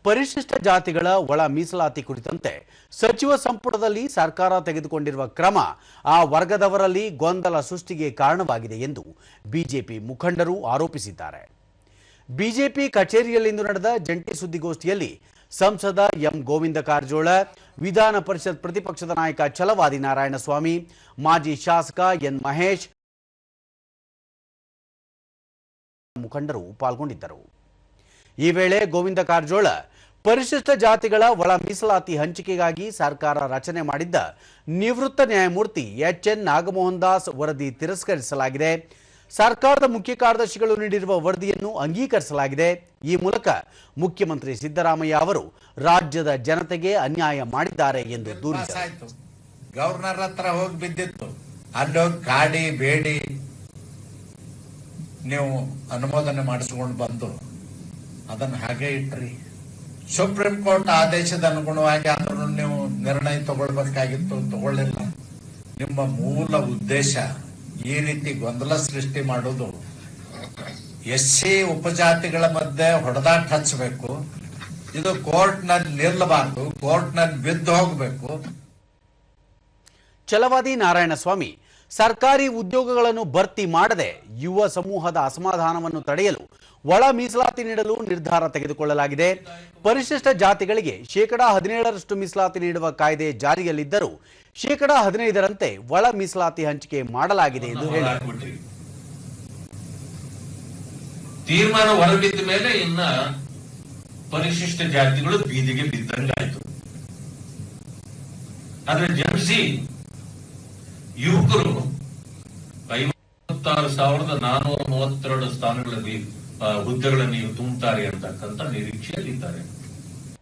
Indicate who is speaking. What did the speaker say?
Speaker 1: ಪರಿಶಿಷ್ಟ ಜಾತಿಗಳ ಒಳ ಮೀಸಲಾತಿ ಕುರಿತಂತೆ ಸಚಿವ ಸಂಪುಟದಲ್ಲಿ ಸರ್ಕಾರ ತೆಗೆದುಕೊಂಡಿರುವ ಕ್ರಮ ಆ ವರ್ಗದವರಲ್ಲಿ ಗೊಂದಲ ಸೃಷ್ಟಿಗೆ ಕಾರಣವಾಗಿದೆ ಎಂದು ಬಿಜೆಪಿ ಮುಖಂಡರು ಆರೋಪಿಸಿದ್ದಾರೆ. ಬಿಜೆಪಿ ಕಚೇರಿಯಲ್ಲಿಂದು ನಡೆದ ಜಂಟಿ ಸುದ್ದಿಗೋಷ್ಠಿಯಲ್ಲಿ ಸಂಸದ ಎಂ ಗೋವಿಂದ ಕಾರಜೋಳ, ವಿಧಾನ ಪರಿಷತ್ ಪ್ರತಿಪಕ್ಷದ ನಾಯಕ ಛಲವಾದಿ ನಾರಾಯಣಸ್ವಾಮಿ, ಮಾಜಿ ಶಾಸಕ ಎನ್ ಮಹೇಶ್ ಮುಖಂಡರು ಪಾಲ್ಗೊಂಡಿದ್ದರು. ಈ ವೇಳೆ ಗೋವಿಂದ ಕಾರಜೋಳ ಪರಿಶಿಷ್ಟ ಜಾತಿಗಳ ಒಳ ಮೀಸಲಾತಿ ಹಂಚಿಕೆಗಾಗಿ ಸರ್ಕಾರ ರಚನೆ ಮಾಡಿದ್ದ ನಿವೃತ್ತ ನ್ಯಾಯಮೂರ್ತಿ ಎಚ್.ಎನ್. ನಾಗಮೋಹನ್ ದಾಸ್ ವರದಿ ತಿರಸ್ಕರಿಸಲಾಗಿದೆ. ಸರ್ಕಾರದ ಮುಖ್ಯ ಕಾರ್ಯದರ್ಶಿಗಳು ನೀಡಿರುವ ವರದಿಯನ್ನು ಅಂಗೀಕರಿಸಲಾಗಿದೆ. ಈ ಮೂಲಕ ಮುಖ್ಯಮಂತ್ರಿ ಸಿದ್ದರಾಮಯ್ಯ ಅವರು ರಾಜ್ಯದ ಜನತೆಗೆ ಅನ್ಯಾಯ ಮಾಡಿದ್ದಾರೆ ಎಂದು ದೂರಿದರು.
Speaker 2: ಗವರ್ನರ್ ಹತ್ರ ಹೋಗಿ ಬಿದ್ದಿತ್ತು, ಅಲ್ಲೋಗಿ ಕಾಡಿ ಬೇಡಿ ನೀವು ಅನುಮೋದನೆ ಮಾಡಿಸ್ಕೊಂಡು ಬಂದು ಅದನ್ನು ಹಾಗೆ ಇಟ್ರಿ. ಸುಪ್ರೀಂ ಕೋರ್ಟ್ ಆದೇಶದ ಅನುಗುಣವಾಗಿ ಅದನ್ನು ನೀವು ನಿರ್ಣಯ ತಗೊಳ್ಬೇಕಾಗಿತ್ತು, ತಗೊಳ್ಳಿಲ್ಲ. ನಿಮ್ಮ ಮೂಲ ಉದ್ದೇಶ ಈ ರೀತಿ ಗೊಂದಲ ಸೃಷ್ಟಿ ಮಾಡೋದು, ಎಸ್ಸಿ ಉಪಜಾತಿಗಳ ಮಧ್ಯೆ ಹೊಡೆದಾಟ ಹಚ್ಚಬೇಕು. ಇದು ಕೋರ್ಟ್ ನಲ್ಲಿ ನಿಲ್ಲಬಾರದು, ಕೋರ್ಟ್ ನಲ್ಲಿ ಬಿದ್ದು ಹೋಗಬೇಕು.
Speaker 1: ಛಲವಾದಿ ನಾರಾಯಣಸ್ವಾಮಿ ಸರ್ಕಾರಿ ಉದ್ಯೋಗಗಳನ್ನು ಭರ್ತಿ ಮಾಡದೆ ಯುವ ಸಮೂಹದ ಅಸಮಾಧಾನವನ್ನು ತಡೆಯಲು ಒಳ ಮೀಸಲಾತಿ ನೀಡಲು ನಿರ್ಧಾರ ತೆಗೆದುಕೊಳ್ಳಲಾಗಿದೆ. ಪರಿಶಿಷ್ಟ ಜಾತಿಗಳಿಗೆ 17% ಮೀಸಲಾತಿ ನೀಡುವ ಕಾಯ್ದೆ ಜಾರಿಯಲ್ಲಿದ್ದರೂ 15%ರಂತೆ ಒಳ ಮೀಸಲಾತಿ ಹಂಚಿಕೆ ಮಾಡಲಾಗಿದೆ ಎಂದು ಹೇಳಿದರು.
Speaker 3: ತೀರ್ಮಾನ ಹೊರಬಿದ್ದ ಮೇಲೆ ಇನ್ನ ಪರಿಶಿಷ್ಟ ಜಾತಿಗಳು ಬೀದಿಗೆ ಬಿದ್ದಂಗಾಯ್ತು. ಆದ್ರೆ ಜನ್ಸಿ ಯುವಕರು 56,432 ಸ್ಥಾನಗಳಲ್ಲಿ ಹುದ್ದೆಗಳನ್ನು ನೀವು ತುಂಬುತ್ತಾರೆ ಅಂತಕ್ಕಂಥ ನಿರೀಕ್ಷೆಯಲ್ಲಿದ್ದಾರೆ.